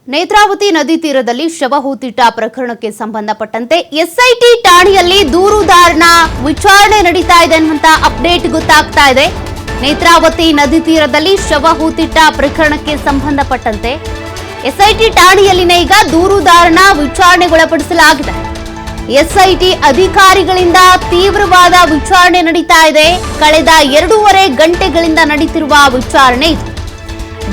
ನೇತ್ರಾವತಿ ನದಿ ತೀರದಲ್ಲಿ ಶವ ಹೂತಿಟ್ಟ ಪ್ರಕರಣಕ್ಕೆ ಸಂಬಂಧಪಟ್ಟಂತೆ ಎಸ್ಐಟಿ ಠಾಣೆಯಲ್ಲಿ ದೂರುದಾರನ ವಿಚಾರಣೆ ನಡೀತಾ ಇದೆ ಅನ್ನುವಂತ ಅಪ್ಡೇಟ್ ಗೊತ್ತಾಗ್ತಾ ಇದೆ. ನೇತ್ರಾವತಿ ನದಿ ತೀರದಲ್ಲಿ ಶವ ಹೂತಿಟ್ಟ ಪ್ರಕರಣಕ್ಕೆ ಸಂಬಂಧಪಟ್ಟಂತೆ ಎಸ್ಐಟಿ ಠಾಣೆಯಲ್ಲಿನ ಈಗ ದೂರುದಾರನ ವಿಚಾರಣೆಗೊಳಪಡಿಸಲಾಗಿದೆ. ಎಸ್ಐಟಿ ಅಧಿಕಾರಿಗಳಿಂದ ತೀವ್ರವಾದ ವಿಚಾರಣೆ ನಡೀತಾ ಇದೆ. ಕಳೆದ 2.5 ಗಂಟೆಗಳಿಂದ ನಡೀತಿರುವ ವಿಚಾರಣೆ ಇದು.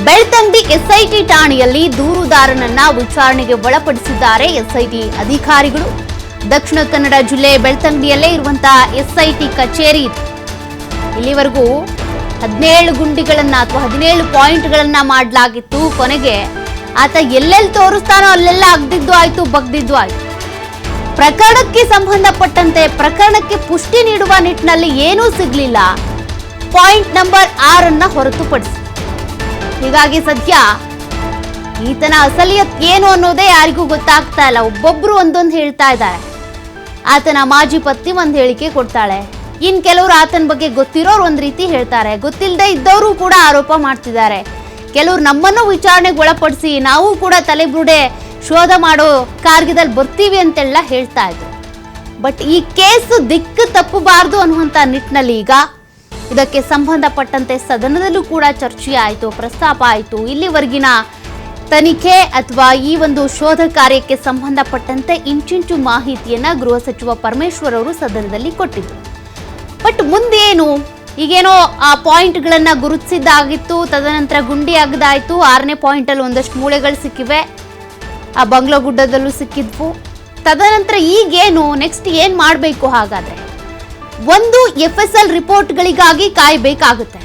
ಬೆಳ್ತಂಗಡಿ ಎಸ್ಐಟಿ ಠಾಣೆಯಲ್ಲಿ ದೂರುದಾರನನ್ನ ವಿಚಾರಣೆಗೆ ಒಳಪಡಿಸಿದ್ದಾರೆ ಎಸ್ಐಟಿ ಅಧಿಕಾರಿಗಳು. ದಕ್ಷಿಣ ಕನ್ನಡ ಜಿಲ್ಲೆ ಬೆಳ್ತಂಗಡಿಯಲ್ಲೇ ಇರುವಂತಹ ಎಸ್ಐಟಿ ಕಚೇರಿ ಇದು. ಇಲ್ಲಿವರೆಗೂ 17 ಗುಂಡಿಗಳನ್ನ ಅಥವಾ 17 ಪಾಯಿಂಟ್ಗಳನ್ನ ಮಾಡಲಾಗಿತ್ತು. ಕೊನೆಗೆ ಆತ ಎಲ್ಲೆಲ್ಲಿ ತೋರಿಸ್ತಾನೋ ಅಲ್ಲೆಲ್ಲ ಅಗ್ದಿದ್ದು ಆಯ್ತು, ಬಗ್ದಿದ್ದು ಆಯ್ತು. ಪ್ರಕರಣಕ್ಕೆ ಸಂಬಂಧಪಟ್ಟಂತೆ ಪ್ರಕರಣಕ್ಕೆ ಪುಷ್ಟಿ ನೀಡುವ ನಿಟ್ಟಿನಲ್ಲಿ ಏನೂ ಸಿಗ್ಲಿಲ್ಲ. ಪಾಯಿಂಟ್ ನಂಬರ್ 6 ಹೊರತುಪಡಿಸಿ. ಹೀಗಾಗಿ ಸದ್ಯ ಈತನ ಅಸಲಿಯತ್ ಏನು ಅನ್ನೋದೇ ಯಾರಿಗೂ ಗೊತ್ತಾಗ್ತಾ ಇಲ್ಲ. ಒಬ್ಬೊಬ್ರು ಒಂದೊಂದು ಹೇಳ್ತಾ ಇದ್ದಾರೆ. ಆತನ ಮಾಜಿ ಪತ್ನಿ ಒಂದ್ ಹೇಳಿಕೆ ಕೊಡ್ತಾಳೆ, ಇನ್ ಕೆಲವರು ಆತನ ಬಗ್ಗೆ ಗೊತ್ತಿರೋರು ಒಂದ್ ರೀತಿ ಹೇಳ್ತಾರೆ, ಗೊತ್ತಿಲ್ಲದೆ ಇದ್ದವರು ಕೂಡ ಆರೋಪ ಮಾಡ್ತಿದ್ದಾರೆ. ಕೆಲವರು ನಮ್ಮನ್ನು ವಿಚಾರಣೆಗೆ ಒಳಪಡಿಸಿ ನಾವು ಕೂಡ ತಲೆಬುರುಡೆ ಶೋಧ ಮಾಡೋ ಕಾರ್ಯದಲ್ಲಿ ಬರ್ತೀವಿ ಅಂತೆಲ್ಲ ಹೇಳ್ತಾ ಇದ್ರು. ಬಟ್ ಈ ಕೇಸ್ ದಿಕ್ಕು ತಪ್ಪಬಾರದು ಅನ್ನುವಂತ ನಿಟ್ಟಿನಲ್ಲಿ ಈಗ ಇದಕ್ಕೆ ಸಂಬಂಧಪಟ್ಟಂತೆ ಸದನದಲ್ಲೂ ಕೂಡ ಚರ್ಚೆ ಆಯಿತು, ಪ್ರಸ್ತಾಪ ಆಯಿತು. ಇಲ್ಲಿವರೆಗಿನ ತನಿಖೆ ಅಥವಾ ಈ ಒಂದು ಶೋಧ ಕಾರ್ಯಕ್ಕೆ ಸಂಬಂಧಪಟ್ಟಂತೆ ಇಂಚಿಂಚು ಮಾಹಿತಿಯನ್ನ ಗೃಹ ಸಚಿವ ಪರಮೇಶ್ವರ್ ಅವರು ಸದನದಲ್ಲಿ ಕೊಟ್ಟಿದ್ರು. ಬಟ್ ಮುಂದೇನು, ಈಗೇನೋ ಆ ಪಾಯಿಂಟ್ಗಳನ್ನ ಗುರುತಿಸಿದ್ದಾಗಿತ್ತು, ತದನಂತರ ಗುಂಡಿ ಆಗದಾಯ್ತು. 6ನೇ ಪಾಯಿಂಟ್ ಅಲ್ಲಿ ಒಂದಷ್ಟು ಮೂಳೆಗಳು ಸಿಕ್ಕಿವೆ, ಆ ಬಂಗ್ಲೋ ಗುಡ್ಡದಲ್ಲೂ ಸಿಕ್ಕಿದ್ವು. ತದನಂತರ ಈಗೇನು ನೆಕ್ಸ್ಟ್ ಏನ್ ಮಾಡಬೇಕು? ಹಾಗಾದ್ರೆ ಒಂದು FSL ರಿಪೋರ್ಟ್ಗಳಿಗಾಗಿ ಕಾಯಬೇಕಾಗುತ್ತೆ.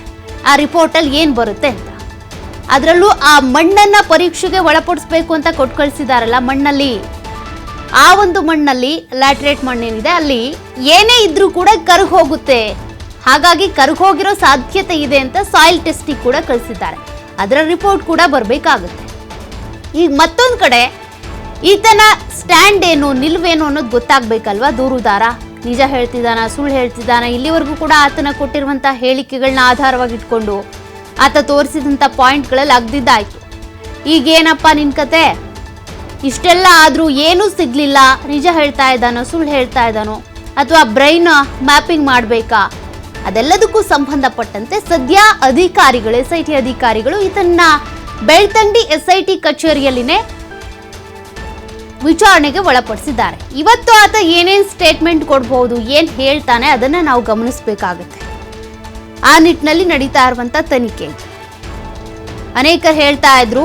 ಆ ರಿಪೋರ್ಟ್ ಅಲ್ಲಿ ಏನ್ ಬರುತ್ತೆ ಅಂತ. ಅದರಲ್ಲೂ ಆ ಮಣ್ಣನ್ನ ಪರೀಕ್ಷೆಗೆ ಒಳಪಡಿಸಬೇಕು ಅಂತ ಕೊಟ್ಟು ಕಳಿಸಿದಾರಲ್ಲ, ಮಣ್ಣಲ್ಲಿ ಆ ಒಂದು ಮಣ್ಣಲ್ಲಿ ಲ್ಯಾಟ್ರೇಟ್ ಮಣ್ಣೇನಿದೆ ಅಲ್ಲಿ ಏನೇ ಇದ್ರೂ ಕೂಡ ಕರಗಿ ಹೋಗುತ್ತೆ. ಹಾಗಾಗಿ ಕರಗಿ ಹೋಗಿರೋ ಸಾಧ್ಯತೆ ಇದೆ ಅಂತ ಸಾಯಿಲ್ ಟೆಸ್ಟಿಗೆ ಕೂಡ ಕಳಿಸಿದ್ದಾರೆ. ಅದರ ರಿಪೋರ್ಟ್ ಕೂಡ ಬರಬೇಕಾಗುತ್ತೆ. ಈಗ ಮತ್ತೊಂದು ಕಡೆ ಈತನ ಸ್ಟ್ಯಾಂಡ್ ಏನು, ನಿಲುವೇನು ಅನ್ನೋದು ಗೊತ್ತಾಗ್ಬೇಕಲ್ವಾ. ದೂರುದಾರ ನಿಜ ಹೇಳ್ತಿದ್ದಾನ, ಸುಳ್ಳು ಹೇಳ್ತಿದ್ದಾನ? ಇಲ್ಲಿವರೆಗೂ ಕೂಡ ಆತನ ಕೊಟ್ಟಿರುವಂತಹ ಹೇಳಿಕೆಗಳನ್ನ ಆಧಾರವಾಗಿ ಇಟ್ಕೊಂಡು ಆತ ತೋರಿಸಿದಂಥ ಪಾಯಿಂಟ್ಗಳಲ್ಲಿ ಅಗ್ದಿದ್ದಾಯ್ತು. ಈಗೇನಪ್ಪ ನಿನ್ ಕತೆ? ಇಷ್ಟೆಲ್ಲ ಆದ್ರೂ ಏನೂ ಸಿಗ್ಲಿಲ್ಲ. ನಿಜ ಹೇಳ್ತಾ ಇದ್ದಾನೋ, ಸುಳ್ಳು ಹೇಳ್ತಾ ಇದ್ದಾನೋ, ಅಥವಾ ಬ್ರೈನ್ ಮ್ಯಾಪಿಂಗ್ ಮಾಡಬೇಕಾ? ಅದೆಲ್ಲದಕ್ಕೂ ಸಂಬಂಧಪಟ್ಟಂತೆ ಸದ್ಯ ಅಧಿಕಾರಿಗಳು, SIT ಅಧಿಕಾರಿಗಳು ಇದನ್ನ ಬೆಳ್ತಂಗಡಿ SIT ಕಚೇರಿಯಲ್ಲಿನೇ ವಿಚಾರಣೆಗೆ ಒಳಪಡಿಸಿದ್ದಾರೆ. ಇವತ್ತು ಆತ ಏನೇನ್ ಸ್ಟೇಟ್ಮೆಂಟ್ ಕೊಡಬಹುದು, ಏನ್ ಹೇಳ್ತಾನೆ, ಅದನ್ನ ನಾವು ಗಮನಿಸಬೇಕಾಗುತ್ತೆ. ಆ ನಿಟ್ಟಿನಲ್ಲಿ ನಡೀತಾ ಇರುವಂತ ತನಿಖೆ. ಅನೇಕರು ಹೇಳ್ತಾ ಇದ್ರು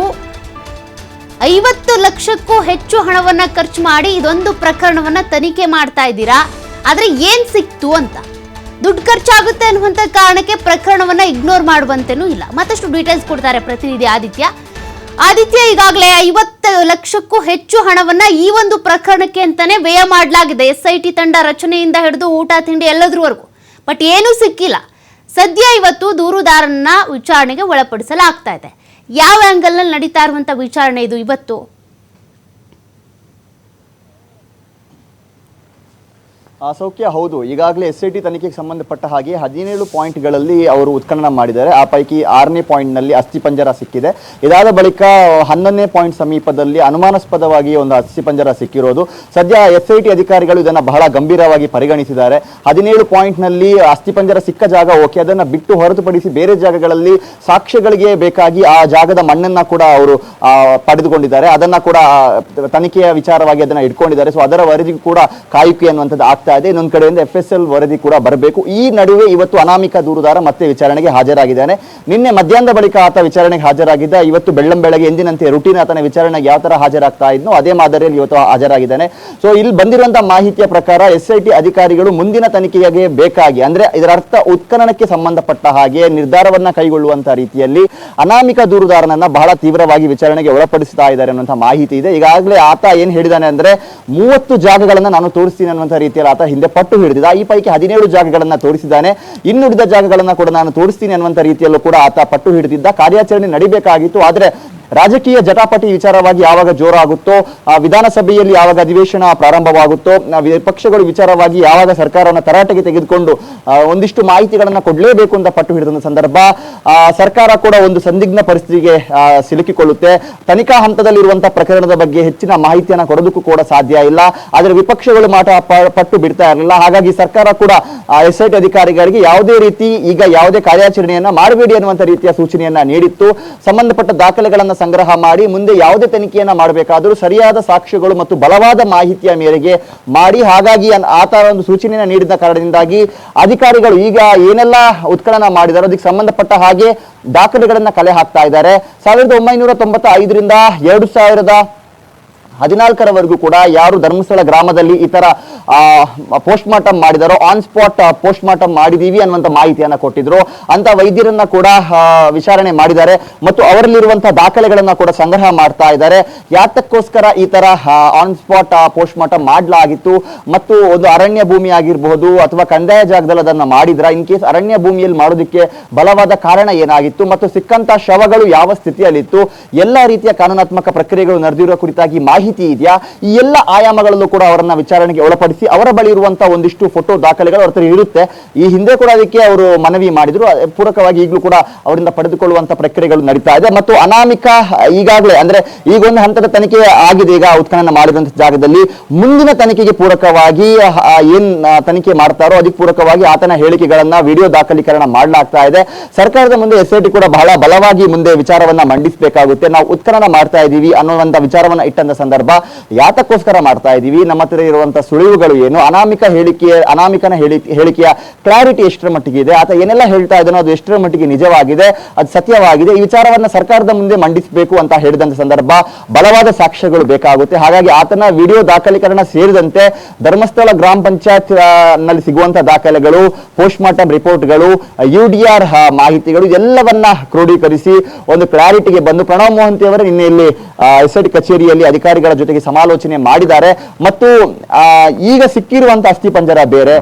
50 ಲಕ್ಷಕ್ಕೂ ಹೆಚ್ಚು ಹಣವನ್ನ ಖರ್ಚು ಮಾಡಿ ಇದೊಂದು ಪ್ರಕರಣವನ್ನ ತನಿಖೆ ಮಾಡ್ತಾ ಇದ್ದೀರಾ, ಆದ್ರೆ ಏನ್ ಸಿಕ್ತು ಅಂತ. ದುಡ್ಡು ಖರ್ಚಾಗುತ್ತೆ ಅನ್ನುವಂತ ಕಾರಣಕ್ಕೆ ಪ್ರಕರಣವನ್ನ ಇಗ್ನೋರ್ ಮಾಡುವಂತೇನೂ ಇಲ್ಲ. ಮತ್ತಷ್ಟು ಡೀಟೇಲ್ಸ್ ಕೊಡ್ತಾರೆ ಪ್ರತಿನಿಧಿ ಆದಿತ್ಯ. ಈಗಾಗಲೇ 50 ಲಕ್ಷಕ್ಕೂ ಹೆಚ್ಚು ಹಣವನ್ನ ಈ ಒಂದು ಪ್ರಕರಣಕ್ಕೆ ಅಂತಾನೆ ವ್ಯಯ ಮಾಡಲಾಗಿದೆ. SIT ತಂಡ ರಚನೆಯಿಂದ ಹಿಡಿದು ಊಟ ತಿಂಡಿ ಎಲ್ಲದರವರೆಗೂ. ಬಟ್ ಏನೂ ಸಿಕ್ಕಿಲ್ಲ. ಸದ್ಯ ಇವತ್ತು ದೂರುದಾರನ ವಿಚಾರಣೆಗೆ ಒಳಪಡಿಸಲಾಗ್ತಾ ಇದೆ. ಯಾವ ಆಂಗಲ್ ನಲ್ಲಿ ನಡೀತಾ ಇರುವಂತ ವಿಚಾರಣೆ ಇದು ಇವತ್ತು? ಸೌಖ್ಯ, ಹೌದು. ಈಗಾಗಲೇ SIT ತನಿಖೆಗೆ ಸಂಬಂಧಪಟ್ಟ ಹಾಗೆ 17 ಪಾಯಿಂಟ್ಗಳಲ್ಲಿ ಅವರು ಉತ್ಖನನ ಮಾಡಿದ್ದಾರೆ. ಆ ಪೈಕಿ 6ನೇ ಪಾಯಿಂಟ್ನಲ್ಲಿ ಅಸ್ಥಿಪಂಜರ ಸಿಕ್ಕಿದೆ. ಇದಾದ ಬಳಿಕ 11ನೇ ಪಾಯಿಂಟ್ ಸಮೀಪದಲ್ಲಿ ಅನುಮಾನಾಸ್ಪದವಾಗಿ ಒಂದು ಅಸ್ಥಿಪಂಜರ ಸಿಕ್ಕಿರೋದು. ಸದ್ಯ SIT ಅಧಿಕಾರಿಗಳು ಇದನ್ನು ಬಹಳ ಗಂಭೀರವಾಗಿ ಪರಿಗಣಿಸಿದ್ದಾರೆ. 17 ಪಾಯಿಂಟ್ನಲ್ಲಿ ಅಸ್ಥಿಪಂಜರ ಸಿಕ್ಕ ಜಾಗ ಓಕೆ, ಅದನ್ನು ಬಿಟ್ಟು ಹೊರತುಪಡಿಸಿ ಬೇರೆ ಜಾಗಗಳಲ್ಲಿ ಸಾಕ್ಷ್ಯಗಳಿಗೆ ಬೇಕಾಗಿ ಆ ಜಾಗದ ಮಣ್ಣನ್ನ ಕೂಡ ಅವರು ಪಡೆದುಕೊಂಡಿದ್ದಾರೆ. ಅದನ್ನ ಕೂಡ ತನಿಖೆಯ ವಿಚಾರವಾಗಿ ಅದನ್ನ ಇಟ್ಕೊಂಡಿದ್ದಾರೆ. ಸೊ ಅದರ ವರದಿಗೂ ಕೂಡ ಕಾಯುವಿಕೆ ಅನ್ನುವಂಥದ್ದು ಆಗ್ತಾ ಇದೆ. ಇನ್ನೊಂದು ಕಡೆಯಿಂದ FSL ವರದಿ ಕೂಡ ಬರಬೇಕು. ಈ ನಡುವೆ ಇವತ್ತು ಅನಾಮಿಕ ದೂರುದಾರ ಮತ್ತೆ ವಿಚಾರಣೆಗೆ ಹಾಜರಾಗಿದ್ದಾನೆ. ನಿನ್ನೆ ಮಧ್ಯಾಹ್ನದ ಬಳಿಕ ಆತ ವಿಚಾರಣೆಗೆ ಹಾಜರಾಗಿದ್ದ. ಇವತ್ತು ಬೆಳ್ಳಂಬೆಳಗ್ಗೆ ಎಂದಿನಂತೆ ರುಟೀನ್ ಆತನ ವಿಚಾರಣೆಗೆ ಯಾವ ತರ ಹಾಜರಾಗ್ತಾ ಇದ್ನೋ ಅದೇ ಮಾದರಿಯಲ್ಲಿ ಇವತ್ತು ಹಾಜರಾಗಿದ್ದಾನೆ. ಸೊ ಇಲ್ಲಿ ಬಂದಿರುವಂತಹ ಮಾಹಿತಿಯ ಪ್ರಕಾರ SIT ಅಧಿಕಾರಿಗಳು ಮುಂದಿನ ತನಿಖೆಗೆ ಬೇಕಾಗಿ, ಅಂದ್ರೆ ಇದರ ಅರ್ಥ ಉತ್ಖನನಕ್ಕೆ ಸಂಬಂಧಪಟ್ಟ ಹಾಗೆ ನಿರ್ಧಾರವನ್ನ ಕೈಗೊಳ್ಳುವಂತಹ ರೀತಿಯಲ್ಲಿ ಅನಾಮಿಕ ದೂರುದಾರನನ್ನ ಬಹಳ ತೀವ್ರವಾಗಿ ವಿಚಾರಣೆಗೆ ಒಳಪಡಿಸ್ತಾ ಇದ್ದಾರೆ ಅನ್ನುವಂತಹ ಮಾಹಿತಿ ಇದೆ. ಈಗಾಗಲೇ ಆತ ಏನ್ ಹೇಳಿದಾನೆ ಅಂದ್ರೆ 30 ಜಾಗಗಳನ್ನ ನಾನು ತೋರಿಸ್ತೀನಿ ಅನ್ನುವಂತಹ ರೀತಿಯಲ್ಲಿ ಆತ ಹಿಂದೆ ಪಟ್ಟು ಹಿಡಿದಿದ್ದ. ಈ ಪೈಕಿ 17 ಜಾಗಗಳನ್ನ ತೋರಿಸಿದ್ದಾನೆ. ಇನ್ನುಳಿದ ಜಾಗಗಳನ್ನ ಕೂಡ ನಾನು ತೋರಿಸ್ತೀನಿ ಅನ್ನುವಂಥ ರೀತಿಯಲ್ಲೂ ಕೂಡ ಆತ ಪಟ್ಟು ಹಿಡಿದಿದ್ದ. ಕಾರ್ಯಾಚರಣೆ ನಡಿಬೇಕಾಗಿತ್ತು. ಆದ್ರೆ ರಾಜಕೀಯ ಜಟಾಪಟಿ ವಿಚಾರವಾಗಿ ಯಾವಾಗ ಜೋರಾಗುತ್ತೋ, ವಿಧಾನಸಭೆಯಲ್ಲಿ ಯಾವಾಗ ಅಧಿವೇಶನ ಪ್ರಾರಂಭವಾಗುತ್ತೋ, ವಿಪಕ್ಷಗಳು ವಿಚಾರವಾಗಿ ಯಾವಾಗ ಸರ್ಕಾರವನ್ನು ತರಾಟೆಗೆ ತೆಗೆದುಕೊಂಡು ಒಂದಿಷ್ಟು ಮಾಹಿತಿಗಳನ್ನ ಕೊಡಲೇಬೇಕು ಅಂತ ಪಟ್ಟು ಹಿಡಿದ ಸಂದರ್ಭ ಸರ್ಕಾರ ಕೂಡ ಒಂದು ಸಂದಿಗ್ಧ ಪರಿಸ್ಥಿತಿಗೆ ಸಿಲುಕಿಕೊಳ್ಳುತ್ತೆ. ತನಿಖಾ ಹಂತದಲ್ಲಿರುವಂತಹ ಪ್ರಕರಣದ ಬಗ್ಗೆ ಹೆಚ್ಚಿನ ಮಾಹಿತಿಯನ್ನು ಕೊಡೋದಕ್ಕೂ ಕೂಡ ಸಾಧ್ಯ ಇಲ್ಲ. ಆದರೆ ವಿಪಕ್ಷಗಳು ಮಾಟ ಪಟ್ಟು ಬಿಡ್ತಾ ಇರಲಿಲ್ಲ. ಹಾಗಾಗಿ ಸರ್ಕಾರ ಕೂಡ SIT ಅಧಿಕಾರಿಗಳಿಗೆ ಯಾವುದೇ ರೀತಿ ಈಗ ಯಾವುದೇ ಕಾರ್ಯಾಚರಣೆಯನ್ನ ಮಾಡಬೇಡಿ ಅನ್ನುವಂಥ ರೀತಿಯ ಸೂಚನೆಯನ್ನ ನೀಡಿತ್ತು. ಸಂಬಂಧಪಟ್ಟ ದಾಖಲೆಗಳನ್ನ ಸಂಗ್ರಹ ಮಾಡಿ ಮುಂದೆ ಯಾವುದೇ ತನಿಖೆಯನ್ನ ಮಾಡಬೇಕಾದರೂ ಸರಿಯಾದ ಸಾಕ್ಷ್ಯಗಳು ಮತ್ತು ಬಲವಾದ ಮಾಹಿತಿಯ ಮೇರೆಗೆ ಮಾಡಿ, ಹಾಗಾಗಿ ಆತ ಒಂದು ಸೂಚನೆಯನ್ನ ನೀಡಿದ ಕಾರಣದಿಂದಾಗಿ ಅಧಿಕಾರಿಗಳು ಈಗ ಏನೆಲ್ಲ ಉತ್ಖನನ ಮಾಡಿದಾರೋ ಅದಕ್ಕೆ ಸಂಬಂಧಪಟ್ಟ ಹಾಗೆ ದಾಖಲೆಗಳನ್ನ ಕಲೆ ಹಾಕ್ತಾ ಇದ್ದಾರೆ. 1995ರಿಂದ 2014ರವರೆಗೂ ಕೂಡ ಯಾರು ಧರ್ಮಸ್ಥಳ ಗ್ರಾಮದಲ್ಲಿ ಈ ತರ ಪೋಸ್ಟ್ ಮಾರ್ಟಮ್ ಮಾಡಿದಾರೋ ಆನ್ ಸ್ಪಾಟ್ ಪೋಸ್ಟ್ ಮಾರ್ಟಮ್ ಮಾಡಿದೀವಿ ಅನ್ನುವಂಥ ಮಾಹಿತಿಯನ್ನ ಕೊಟ್ಟಿದ್ರು. ಅಂತ ವೈದ್ಯರನ್ನ ಕೂಡ ವಿಚಾರಣೆ ಮಾಡಿದ್ದಾರೆ ಮತ್ತು ಅವರಲ್ಲಿರುವಂತಹ ದಾಖಲೆಗಳನ್ನ ಕೂಡ ಸಂಗ್ರಹ ಮಾಡ್ತಾ ಇದ್ದಾರೆ. ಯಾತಕ್ಕೋಸ್ಕರ ಈ ತರ ಆನ್ ಸ್ಪಾಟ್ ಪೋಸ್ಟ್ ಮಾರ್ಟಮ್ ಮಾಡಲಾಗಿತ್ತು ಮತ್ತು ಒಂದು ಅರಣ್ಯ ಭೂಮಿ ಆಗಿರಬಹುದು ಅಥವಾ ಕಂದಾಯ ಜಾಗದಲ್ಲಿ ಅದನ್ನ ಮಾಡಿದ್ರ, ಇನ್ ಕೇಸ್ ಅರಣ್ಯ ಭೂಮಿಯಲ್ಲಿ ಮಾಡೋದಕ್ಕೆ ಬಲವಾದ ಕಾರಣ ಏನಾಗಿತ್ತು ಮತ್ತು ಸಿಕ್ಕಂತ ಶವಗಳು ಯಾವ ಸ್ಥಿತಿಯಲ್ಲಿತ್ತು, ಎಲ್ಲಾ ರೀತಿಯ ಕಾನೂನಾತ್ಮಕ ಪ್ರಕ್ರಿಯೆಗಳು ನಡೆದಿರುವ ಕುರಿತಾಗಿ ಮಾಹಿತಿ ಇದೆಯಾ, ಈ ಎಲ್ಲ ಆಯಾಮಗಳಲ್ಲೂ ಕೂಡ ಅವರನ್ನ ವಿಚಾರಣೆಗೆ ಒಳಪಡಿಸಿ ಅವರ ಬಳಿ ಇರುವಂತಹ ಒಂದಿಷ್ಟು ಫೋಟೋ ದಾಖಲೆಗಳು ಅವ್ರ ಹತ್ರ ಇರುತ್ತೆ. ಈ ಹಿಂದೆ ಕೂಡ ಅದಕ್ಕೆ ಅವರು ಮನವಿ ಮಾಡಿದ್ರು. ಪೂರಕವಾಗಿ ಈಗಲೂ ಕೂಡ ಅವರಿಂದ ಪಡೆದುಕೊಳ್ಳುವಂತಹ ಪ್ರಕ್ರಿಯೆಗಳು ನಡೀತಾ ಇದೆ. ಮತ್ತು ಅನಾಮಿಕ ಈಗಾಗಲೇ ಅಂದ್ರೆ ಈಗ ಒಂದು ಹಂತದ ತನಿಖೆ ಆಗಿದೆ. ಈಗ ಉತ್ಖನನ ಮಾಡಿದಂತ ಜಾಗದಲ್ಲಿ ಮುಂದಿನ ತನಿಖೆಗೆ ಪೂರಕವಾಗಿ ಏನ್ ತನಿಖೆ ಮಾಡ್ತಾರೋ ಅದಕ್ಕೆ ಪೂರಕವಾಗಿ ಆತನ ಹೇಳಿಕೆಗಳನ್ನ ವಿಡಿಯೋ ದಾಖಲೀಕರಣ ಮಾಡಲಾಗ್ತಾ ಇದೆ. ಸರ್ಕಾರದ ಮುಂದೆ SIT ಕೂಡ ಬಹಳ ಬಲವಾಗಿ ಮುಂದೆ ವಿಚಾರವನ್ನ ಮಂಡಿಸಬೇಕಾಗುತ್ತೆ. ನಾವು ಉತ್ಖನನ ಮಾಡ್ತಾ ಇದೀವಿ ಅನ್ನುವಂತ ವಿಚಾರವನ್ನ ಇಟ್ಟಂತ ಸಂದರ್ಭ ಯಾತಕ್ಕೋಸ್ಕರ ಮಾಡ್ತಾ ಇದೀವಿ, ನಮ್ಮ ಹತ್ರ ಇರುವಂತಹ ಸುಳಿವುಗಳು ಏನು, ಅನಾಮಿಕನ ಹೇಳಿಕೆಯ ಕ್ಲಾರಿಟಿ ಎಷ್ಟರ ಮಟ್ಟಿಗೆ ಇದೆ, ಆತ ಏನೆಲ್ಲ ಹೇಳ್ತಾ ಇದ್ದಾನೋ ಅದು ಎಷ್ಟರ ಮಟ್ಟಿಗೆ ನಿಜವಾಗಿದೆ, ಅದು ಸತ್ಯವಾಗಿದೆ, ಈ ವಿಚಾರವನ್ನ ಸರ್ಕಾರದ ಮುಂದೆ ಮಂಡಿಸಬೇಕು ಅಂತ ಹೇಳಿದಂತ ಸಂದರ್ಭ ಬಲವಾದ ಸಾಕ್ಷ್ಯಗಳು ಬೇಕಾಗುತ್ತೆ. ಹಾಗಾಗಿ ಆತನ ವಿಡಿಯೋ ದಾಖಲೀಕರಣ ಸೇರಿದಂತೆ ಧರ್ಮಸ್ಥಳ ಗ್ರಾಮ ಪಂಚಾಯತ್ ನಲ್ಲಿ ಸಿಗುವಂತಹ ದಾಖಲೆಗಳು, ಪೋಸ್ಟ್ ಮಾರ್ಟಮ್ ರಿಪೋರ್ಟ್ಗಳು, UDR ಮಾಹಿತಿಗಳು ಎಲ್ಲವನ್ನ ಕ್ರೋಢೀಕರಿಸಿ ಒಂದು ಕ್ಲಾರಿಟಿಗೆ ಬಂದು ಪ್ರಣವ್ ಮೋಹಂತಿ ಅವರ ನಿನ್ನೆ ಇಲ್ಲಿ SIT ಕಚೇರಿಯಲ್ಲಿ ಅಧಿಕಾರಿಗಳ ಜೊತೆಗೆ ಸಮಾಲೋಚನೆ ಮಾಡಿದ್ದಾರೆ. ಮತ್ತು ಈಗ ಸಿಕ್ಕಿರುವಂತಹ ಅಸ್ಥಿ ಪಂಜರ ಬೇರೆ,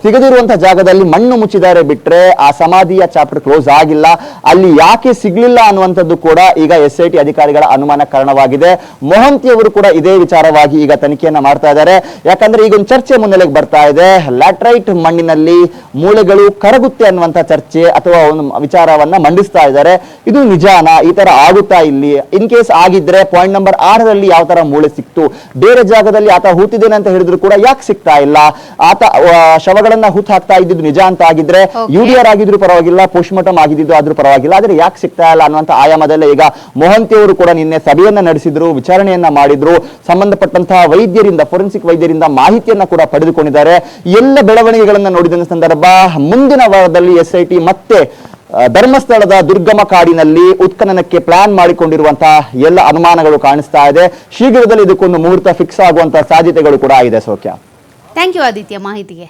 ಸಿಗದಿರುವಂತಹ ಜಾಗದಲ್ಲಿ ಮಣ್ಣು ಮುಚ್ಚಿದ್ದಾರೆ ಬಿಟ್ರೆ ಆ ಸಮಾಧಿಯ ಚಾಪ್ಟರ್ ಕ್ಲೋಸ್ ಆಗಿಲ್ಲ. ಅಲ್ಲಿ ಯಾಕೆ ಸಿಗ್ಲಿಲ್ಲ ಅನ್ನುವಂಥದ್ದು ಕೂಡ ಈಗ SIT ಅಧಿಕಾರಿಗಳ ಅನುಮಾನ ಕಾರಣವಾಗಿದೆ. ಮೊಹಂತಿ ಅವರು ಕೂಡ ಇದೇ ವಿಚಾರವಾಗಿ ಈಗ ತನಿಖೆಯನ್ನ ಮಾಡ್ತಾ ಇದ್ದಾರೆ. ಯಾಕಂದ್ರೆ ಈಗ ಒಂದು ಚರ್ಚೆ ಮುನ್ನೆಲೆಗೆ ಬರ್ತಾ ಇದೆ. ಲ್ಯಾಟ್ರೈಟ್ ಮಣ್ಣಿನಲ್ಲಿ ಮೂಳೆಗಳು ಕರಗುತ್ತೆ ಅನ್ನುವಂಥ ಚರ್ಚೆ ಅಥವಾ ಒಂದು ವಿಚಾರವನ್ನ ಮಂಡಿಸ್ತಾ ಇದ್ದಾರೆ. ಇದು ನಿಜಾನ, ಈ ತರ ಆಗುತ್ತಾ ಇಲ್ಲಿ? ಇನ್ ಕೇಸ್ ಆಗಿದ್ರೆ ಪಾಯಿಂಟ್ ನಂಬರ್ 6ರಲ್ಲಿ ಯಾವ ತರ ಮೂಳೆ ಸಿಕ್ತು, ಬೇರೆ ಜಾಗದಲ್ಲಿ ಆತ ಹೂತಿದ್ದೇನೆ ಅಂತ ಹೇಳಿದ್ರು ಕೂಡ ಯಾಕೆ ಸಿಗ್ತಾ ಇಲ್ಲ? ಆತ ಶವಗಳನ್ನ ಹೂತ್ ಹಾಕ್ತಾ ಇದ್ದಿದ್ದು ನಿಜ ಅಂತ ಆಗಿದ್ರೆ UDR ಆಗಿದ್ರು ಪರವಾಗಿಲ್ಲ, ಪೋಸ್ಟ್ ಮಾರ್ಟಮ್ ಆಗಿದ್ದು ಆದ್ರೂ ಪರವಾಗಿಲ್ಲ, ಆದ್ರೆ ಯಾಕೆ ಸಿಗ್ತಾ ಇಲ್ಲ ಅನ್ನುವಂತ ಆಯಾಮದಲ್ಲೇ ಈಗ ಮೊಹಂತಿ ಅವರು ಕೂಡ ನಿನ್ನೆ ಸಭೆಯನ್ನ ನಡೆಸಿದ್ರು, ವಿಚಾರಣೆಯನ್ನ ಮಾಡಿದ್ರು, ಸಂಬಂಧಪಟ್ಟಂತಹ ವೈದ್ಯರಿಂದ, ಫೋರೆನ್ಸಿಕ್ ವೈದ್ಯರಿಂದ ಮಾಹಿತಿಯನ್ನ ಕೂಡ ಪಡೆದುಕೊಂಡಿದ್ದಾರೆ. ಎಲ್ಲ ಬೆಳವಣಿಗೆಗಳನ್ನ ನೋಡಿದ ಸಂದರ್ಭ ಮುಂದಿನ ವಾರದಲ್ಲಿ SIT ಮತ್ತೆ ಧರ್ಮಸ್ಥಳದ ದುರ್ಗಮ ಕಾಡಿನಲ್ಲಿ ಉತ್ಖನನಕ್ಕೆ ಪ್ಲಾನ್ ಮಾಡಿಕೊಂಡಿರುವಂತಹ ಎಲ್ಲ ಅನುಮಾನಗಳು ಕಾಣಿಸ್ತಾ ಇದೆ. ಶೀಘ್ರದಲ್ಲಿ ಇದಕ್ಕೊಂದು ಮುಹೂರ್ತ ಫಿಕ್ಸ್ ಆಗುವಂತಹ ಸಾಧ್ಯತೆಗಳು ಕೂಡ ಇದೆ. ಸೌಖ್ಯ, ಥ್ಯಾಂಕ್ ಯು ಆದಿತ್ಯ ಮಾಹಿತಿಗೆ.